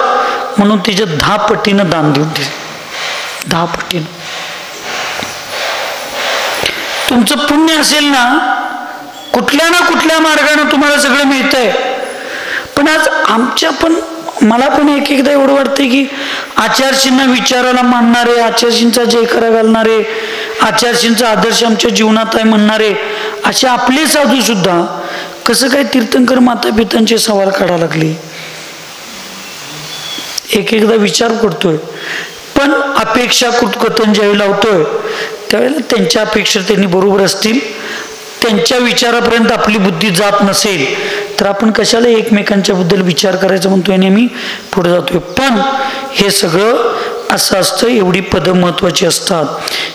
म्हणून त्याच्या 10 पटीनं दान देऊन दिले. 10 पटीनं. तुमचं पुण्य असेल ना, कुठल्या ना कुठल्या मार्गाने तुम्हाला सगळं मिळतंय. पण आज आमच्या पण मला पण एकदा एवढं वाटतंय की आचार्यांना विचारायला मानणारे, आचार्यांचा जयकारा घालणारे, आचार्यांचा आदर्श आमच्या जीवनात आहे म्हणणारे असे आपले साधू सुद्धा कसं काय तीर्थंकर माता पितांचे सवाल काढायला लागले. एकदा विचार करतोय. पण अपेक्षा कुटकथन ज्यावेळी लावतोय त्यावेळेला त्यांच्या अपेक्षा त्यांनी बरोबर असतील, त्यांच्या विचारापर्यंत आपली बुद्धी जात नसेल तर आपण कशाला एकमेकांच्या बद्दल विचार करायचा म्हणतोय नेहमी पुढे जातोय. पण हे सगळं असं असतं, एवढी पद महत्वाची असतात.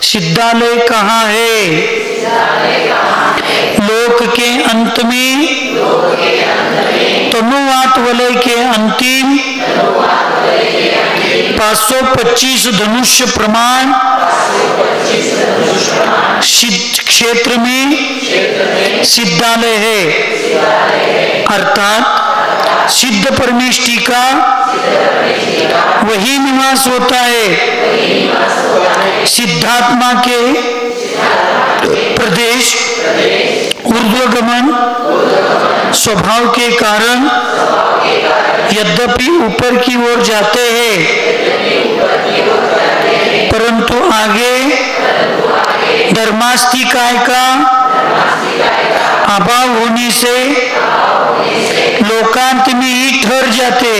सिद्धालय कहाँ है, लोक के अंत में, तनुवात वलय के अंतिम 525 धनुष्य प्रमाण सिद्ध क्षेत्र में सिद्धालय है, अर्थात सिद्ध परमेष्ठी का वही निवास होता है। सिद्धात्मा के प्रदेश ऊर्ध्वगमन स्वभाव के कारण यद्यपि ऊपर की ओर जाते हैं, परंतु आगे धर्मास्तिकाय का अभाव होने से लोकांत में ही ठर जाते।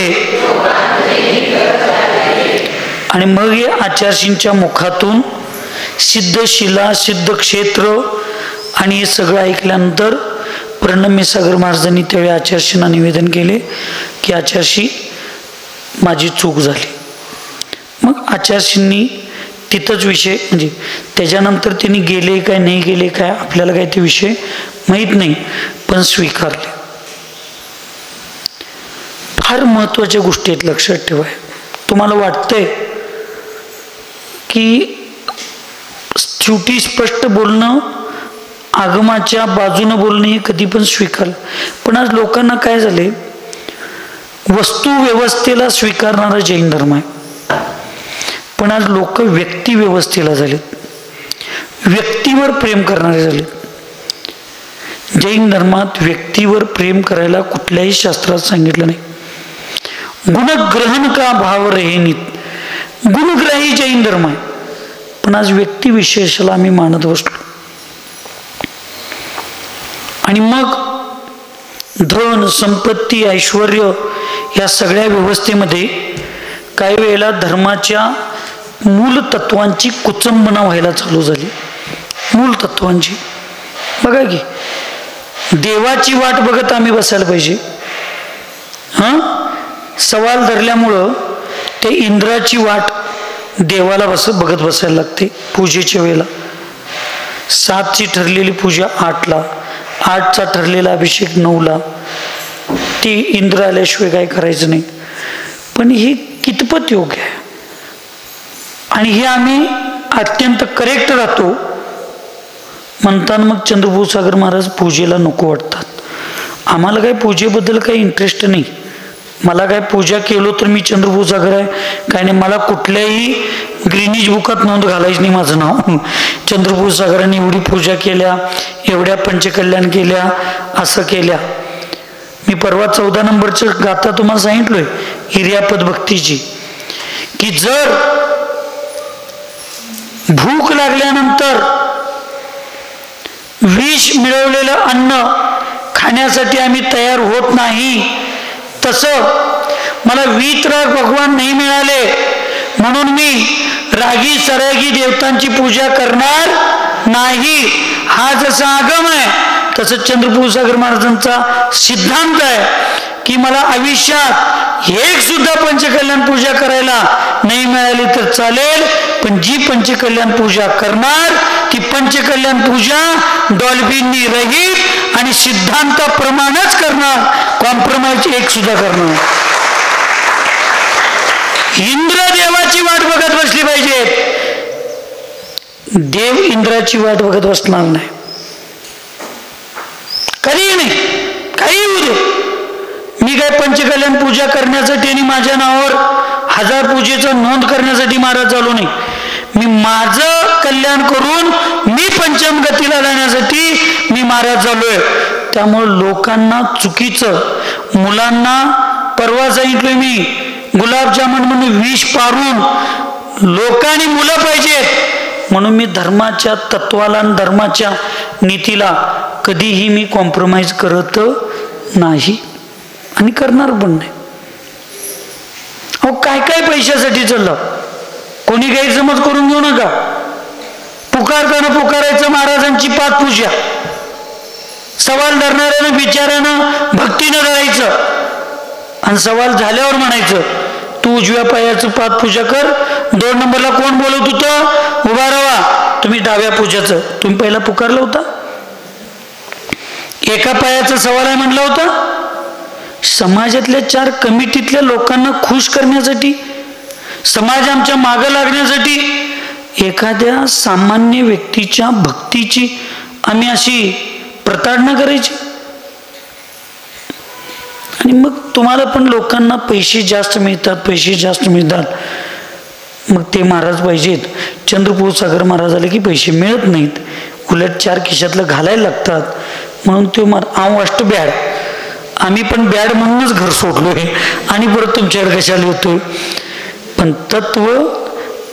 आणि मग हे आचार्यशींच्या मुखातून सिद्धशिला, सिद्ध क्षेत्र आणि हे सगळं ऐकल्यानंतर प्रणम्य सागर महाराजांनी त्यावेळी आचार्यशींना निवेदन केले की आचार्यशी माझी चूक झाली. मग आचार्यशींनी तिथंच विषय म्हणजे त्याच्यानंतर त्यांनी गेले काय नाही गेले काय आपल्याला काय ते विषय माहीत नाही, पण स्वीकारले. फार महत्त्वाच्या गोष्टी आहेत, लक्षात ठेवा. तुम्हाला वाटतंय की शेवटी स्पष्ट बोलणं, आगमाच्या बाजूनं बोलणं हे कधी पण स्वीकारलं, पण आज लोकांना काय झाले, वस्तू व्यवस्थेला स्वीकारणारा जैन धर्म आहे, पण आज लोक व्यक्ती व्यवस्थेला झालेत, व्यक्तीवर प्रेम करणारे झालेत. जैन धर्मात व्यक्तीवर प्रेम करायला कुठल्याही शास्त्रात सांगितलं नाही. गुणग्रहण का भाव रहेनित, गुणग्राही जैन धर्म आहे, पण आज व्यक्ती विशेषाला आम्ही मानत बसलो. आणि मग धन, संपत्ती, ऐश्वर या सगळ्या व्यवस्थेमध्ये काही वेळेला धर्माच्या मूल तत्वांची कुचंबना व्हायला चालू झाली. मूल तत्वांची बघा की, देवाची वाट बघत आम्ही बसायला पाहिजे. सवाल धरल्यामुळं ते इंद्राची वाट देवाला बघत बसायला लागते. पूजेच्या वेळेला 7ची ठरलेली पूजा 8ला, 8चा ठरलेला अभिषेक 9ला, ती इंद्र आल्याशिवाय काय करायचं नाही. पण ही कितपत योग्य आहे? आणि हे आम्ही अत्यंत करेक्ट राहतो म्हणताना मग चंद्रपूर सागर महाराज पूजेला नको वाटतात. आम्हाला काही पूजेबद्दल काही इंटरेस्ट नाही. मला काय पूजा केलो तर मी चंद्रपूर सागर आहे काय नाही, मला कुठल्याही ग्रीनिज बुकात नोंद घालायची नाही माझं नाव. चंद्रपूर सागराने एवढी पूजा केल्या, एवढ्या पंचकल्याण केल्या, असं केल्या. मी परवा 14 नंबरचं गाथा तुम्हाला सांगितलोय हिर्यापद भक्तीची, की जर भूक लागल्यानंतर विष मिळवलेलं अन्न खाण्यासाठी आम्ही तयार होत नाही, तसं मला वीतराग भगवान नाही मिळाले म्हणून मी रागी सरागी देवतांची पूजा करणार नाही. हा जसा आगम आहे तसं चंद्रपूर सागर महाराजांचा सिद्धांत आहे की मला आयुष्यात एक सुद्धा पंचकल्याण पूजा करायला नाही मिळाली तर चालेल, पण जी पंचकल्याण पूजा करणार ती पंचकल्याण पूजा डॉल्बींनी रहित आणि सिद्धांताप्रमाणेच करणार, कॉम्प्रोमाइज एक सुद्धा करणार. इंद्र देवाची वाट बघत बसली पाहिजे, देव इंद्राची वाट बघत बसणार नाही. कधी नाही, काही होऊ दे. मी काय पंचकल्याण पूजा करण्यासाठी आणि माझ्या नावावर 1000 पूजेचं नोंद करण्यासाठी महाराज झालो नाही. मी माझं कल्याण करून मी पंचम गतीला जाण्यासाठी मी महाराज झालोय. त्यामुळे लोकांना चुकीचं, मुलांना परवा सांगितलोय मी, गुलाबजामुन म्हणून विष पारून लोकांनी मुलं पाहिजेत म्हणून मी धर्माच्या तत्वाला आणि धर्माच्या नीतीला कधीही मी कॉम्प्रोमाइज करत नाही आणि करणार पण नाही. अहो काय काय पैशासाठी चाललं, कोणी गैरसमज करून घेऊ नका. पुकारताना पुकारायचं महाराजांची पादपूजा, सवाल धरणाऱ्यानं बिचाऱ्यानं भक्तीनं धरायचं आणि सवाल झाल्यावर म्हणायचं तू उजव्या पायाचं पादपूजा कर, 2 नंबरला कोण बोलत होतं उभा राहा, तुम्ही डाव्या पूजाचं. तुम्ही पहिला पुकारला होता. एका पायाचा सवाल आहे म्हटलं होतं. समाजातल्या 4 कमिटीतल्या लोकांना खुश करण्यासाठी, समाज आमच्या मागं लागण्यासाठी एखाद्या सामान्य व्यक्तीच्या भक्तीची आम्ही अशी प्रताडणा करायची. आणि मग तुम्हाला पण लोकांना पैसे जास्त मिळतात, मग ते महाराज पाहिजेत. चंद्रपूर सागर महाराज आले की पैसे मिळत नाहीत, उलट 4 खिशातलं घालायला लागतात, म्हणून ते आव अष्ट बॅड. आम्ही पण बॅड म्हणूनच घर सोडलोय आणि परत तुमच्याकडे कशाला येतोय. पण तत्व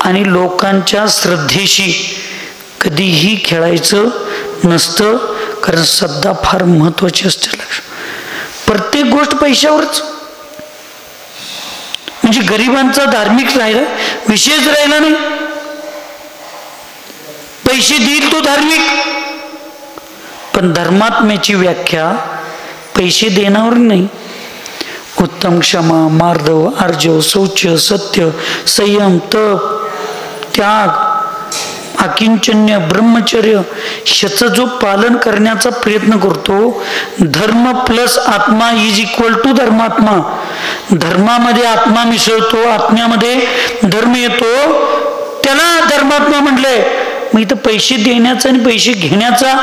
आणि लोकांच्या श्रद्धेशी कधीही खेळायचं नसतं, कारण श्रद्धा फार महत्वाची असते. प्रत्येक गोष्ट पैशावरच. म्हणजे गरिबांचा धार्मिक राहिला विषयच राहिला नाही. पैसे देईल तो धार्मिक, पण धर्मात्म्याची व्याख्या पैसे देण्यावर नाही. उत्तम क्षमा, मार्दव, आर्जव, शौच, सत्य, संयम, तप, त्याग, अकिंचन्य, ब्रह्मचर्य ह्याचं जो पालन करण्याचा प्रयत्न करतो. धर्म प्लस आत्मा इज इक्वल टू धर्मात्मा. धर्मामध्ये आत्मा मिसळतो, आत्म्यामध्ये धर्म येतो, त्याला धर्मात्मा म्हटलंय. मग इथं पैसे देण्याचा आणि पैसे घेण्याचा,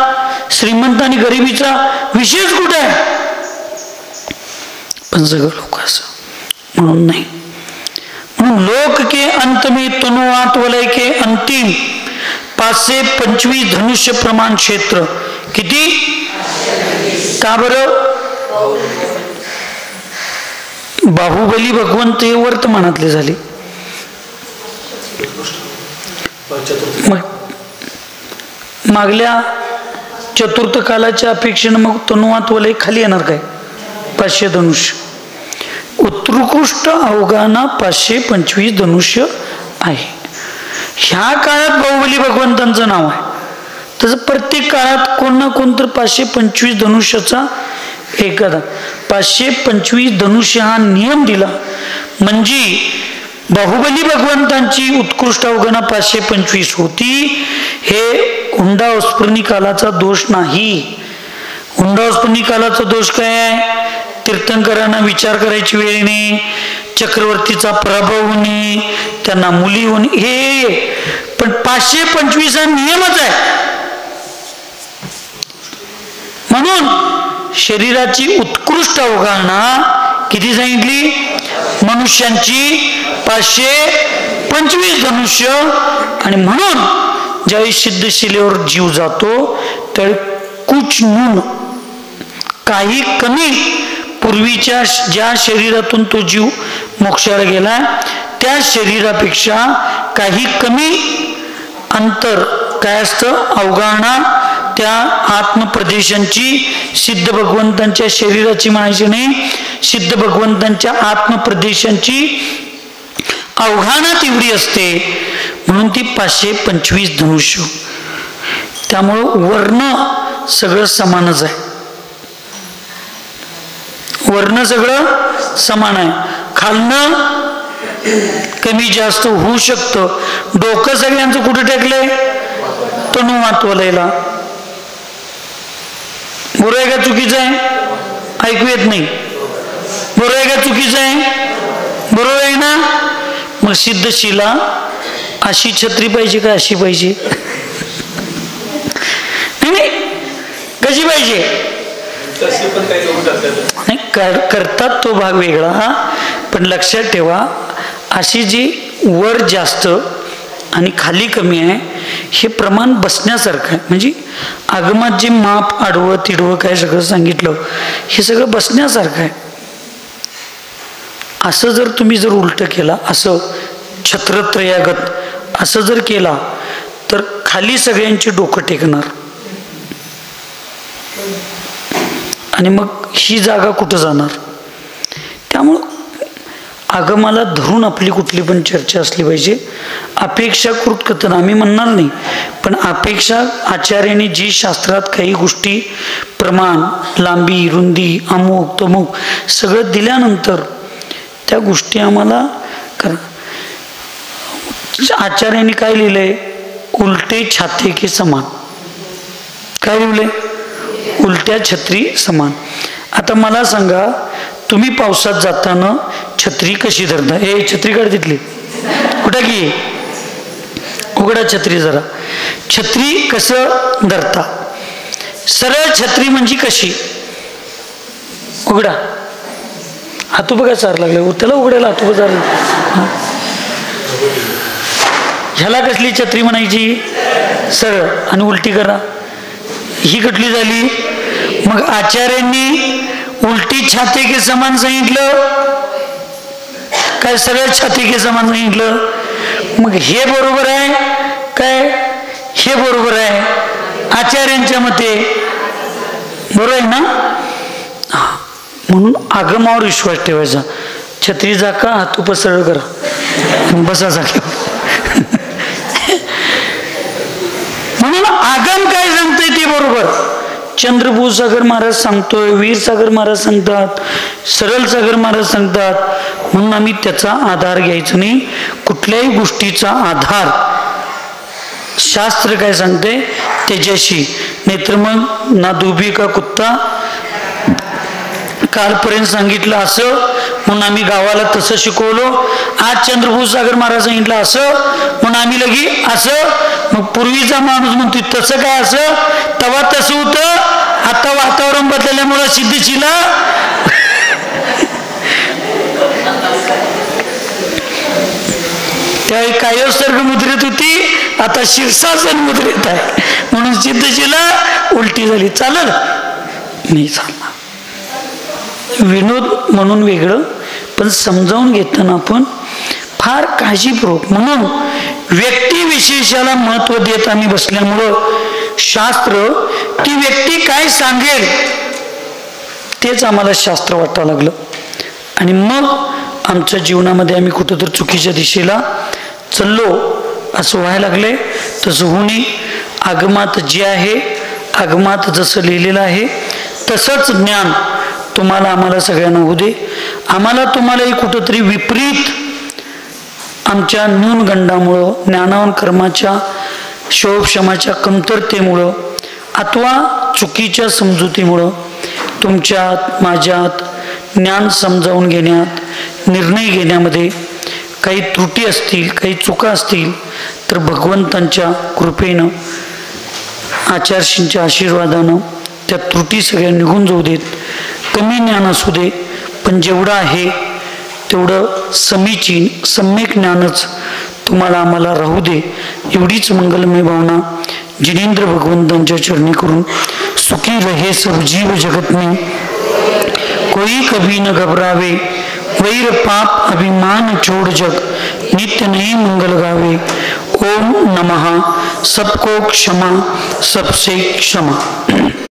श्रीमंत आणि गरिबीचा विषयच कुठे आहे. पण सगळं लोक असं म्हणून नाही. म्हणून लोक के अंत में तनुआत वलय के अंतिम 525 धनुष्य प्रमाण क्षेत्र. किती? का बरं? बाहुबली भगवंत हे वर्तमानातले झाले. मग मागल्या चतुर्थ कालाच्या अपेक्षेनं मग तनुआत वलय खाली येणार काय? 500 धनुष्य. उत्कृष्ट अवघाना 525 धनुष्य आहे. ह्या काळात बाहुबली भगवंतांचं नाव आहे. तसं प्रत्येक काळात कोण ना कोण तर 525 धनुष्याचा एखादा 525 धनुष्य हा नियम दिला. म्हणजे बाहुबली भगवंतांची उत्कृष्ट अवगणा 525 होती. हे हुंडास्फुरणी कालाचा दोष नाही. हुंडास्फुरणी कालाचा दोष काय आहे? तीर्थंकरांना विचार करायची वेळ येणे, चक्रवर्तीचा पराभव होणे, त्यांना मुली होणे, हे. पण 525 हा नियमच आहे. म्हणून शरीराची उत्कृष्ट अवगाहना किती सांगितली? मनुष्यांची 525 धनुष्य. आणि म्हणून ज्यावेळी सिद्धशिलेवर जीव जातो त्यावेळी कुछ नून, काही कमी, पूर्वीच्या ज्या शरीरातून तो जीव मोक्षाला गेला त्या शरीरापेक्षा काही कमी अंतर काय असतं? अवगाहना त्या आत्मप्रदेशांची, सिद्ध भगवंतांच्या शरीराची म्हणायची नाही, सिद्ध भगवंतांच्या आत्मप्रदेशांची अवगाहना तेवढी असते. म्हणून ती 525 धनुष्य. त्यामुळं वर्ण सगळं समानच आहे. वर्ण सगळं समान आहे. खालनं कमी जास्त होऊ शकतं. डोकं सगळ्यांचं कुठे टेकलंय? तनुआत वलयला. बरोबर आहे का चुकीचं आहे? ऐकू येत नाही. बरोबर आहे का चुकीचं आहे? बरोबर आहे ना? मग सिद्धशिला अशी छत्री पाहिजे का अशी पाहिजे? नाही, कशी पाहिजे? नाही, करतात तो भाग वेगळा. पण लक्षात ठेवा, अशी जी वर जास्त आणि खाली कमी आहे हे प्रमाण बसण्यासारखं आहे. म्हणजे आगमात जे माप आडवं तिडवं काय सगळं सांगितलं हे सगळं बसण्यासारखं आहे. असं जर तुम्ही जर उलट केला, असं छत्रत्रयागत असं जर केला तर खाली सगळ्यांचे डोकं टेकणार. आणि मग ही जागा कुठं जाणार? त्यामुळं आगमाला धरून आपली कुठली पण चर्चा असली पाहिजे. अपेक्षाकृत कथन आम्ही म्हणणार नाही, पण अपेक्षा आचार्याने जी शास्त्रात काही गोष्टी प्रमाण, लांबी, रुंदी, अमुक तमुक सगळं दिल्यानंतर त्या गोष्टी आम्हाला करा. आचार्याने काय लिहिलंय? उलटे छाते के समान. काय लिहिलंय? उलट्या छत्री समान. आता मला सांगा, तुम्ही पावसात जाताना छत्री कशी धरता? छत्री काढ तिथली, कुठं की उघडा छत्री जरा. छत्री कसं धरता? सरळ छत्री म्हणजे कशी? उघडा हातू बघा, चार लागले त्याला उघडायला हातू चार. ह्याला कसली छत्री म्हणायची? सरळ. आणि उलटी करा, ही कुठली झाली? मग आचार्यांनी उलटी छाती के समान सांगितलं काय सरळ छाती के समान सांगितलं? मग हे बरोबर आहे काय? हे बरोबर आहे आचार्यांच्या मते, बरोबर आहे ना? म्हणून आगमावर विश्वास ठेवायचा. छत्री झाका, हात सरळ करा, बसा जागेवर. म्हणून आगम काय सांगतोय ते बरोबर. चंद्रभूष सागर महाराज सांगतोय, वीर सागर महाराज सांगतात, सरळ सागर महाराज सांगतात. म्हणून आम्ही त्याचा आधार घ्यायचा नाही. कुठल्याही गोष्टीचा आधार शास्त्र काय सांगते त्याच्याशी, नाहीतर मग ना दुभी का कुत्ता कालपर्यंत सांगितलं असं म्हणून आम्ही गावाला तसं शिकवलो. आज चंद्रभूष सागर महाराज सांगितलं असं म्हणून आम्ही लगी असं. मग पूर्वीचा माणूस म्हणतो तसं काय असं, तेव्हा तसं होतं, आता वातावरण बदलल्यामुळं सिद्धीशीला त्यावेळी कायोत्सर्ग मुद्रेत होती, आता शीर्षासन मुद्रेत आहे, म्हणून सिद्धशीला उलटी झाली. चालेल नाही चालणार. विनोद म्हणून वेगळं, पण समजावून घेताना आपण फार काळजीपूर्वक. म्हणून व्यक्तिविशेषाला महत्व देत आम्ही बसल्यामुळं शास्त्र ती व्यक्ती काय सांगेल तेच आम्हाला शास्त्र वाटायला लागलं. आणि मग आमच्या जीवनामध्ये आम्ही कुठंतरी चुकीच्या दिशेला चाललो असं व्हायला लागले. तसं होणे. आगमात जे आहे, आगमात जसं लिहिलेलं आहे तसंच ज्ञान तुम्हाला आम्हाला सगळ्यांना होऊ दे. आम्हाला तुम्हालाही कुठंतरी विपरीत आमच्या न्यूनगंडामुळं, ज्ञानावन कर्माच्या शोभक्षमाच्या कमतरतेमुळं अथवा चुकीच्या समजुतीमुळं तुमच्यात माझ्यात ज्ञान समजावून घेण्यात, निर्णय घेण्यामध्ये काही त्रुटी असतील, काही चुका असतील तर भगवंतांच्या कृपेनं, आचार्यांच्या आशीर्वादानं त्या त्रुटी सगळ्या निघून जाऊ देत. कमी ज्ञान असू दे, पण जेवढं आहे तेवढं समीचीन सम्यक ज्ञानच तुम्हाला आम्हाला राहू दे. एवढीच मंगलमय भावना जिनेंद्र भगवंतांच्या चरणी करून सुखी रहे सब जीव जगत में, कोई कभी न घबरावे, वैर पाप अभिमान छोड़ जग, नित्य नई मंगल गावे. ओम नमः. सबको क्षमा, सबसे क्षमा.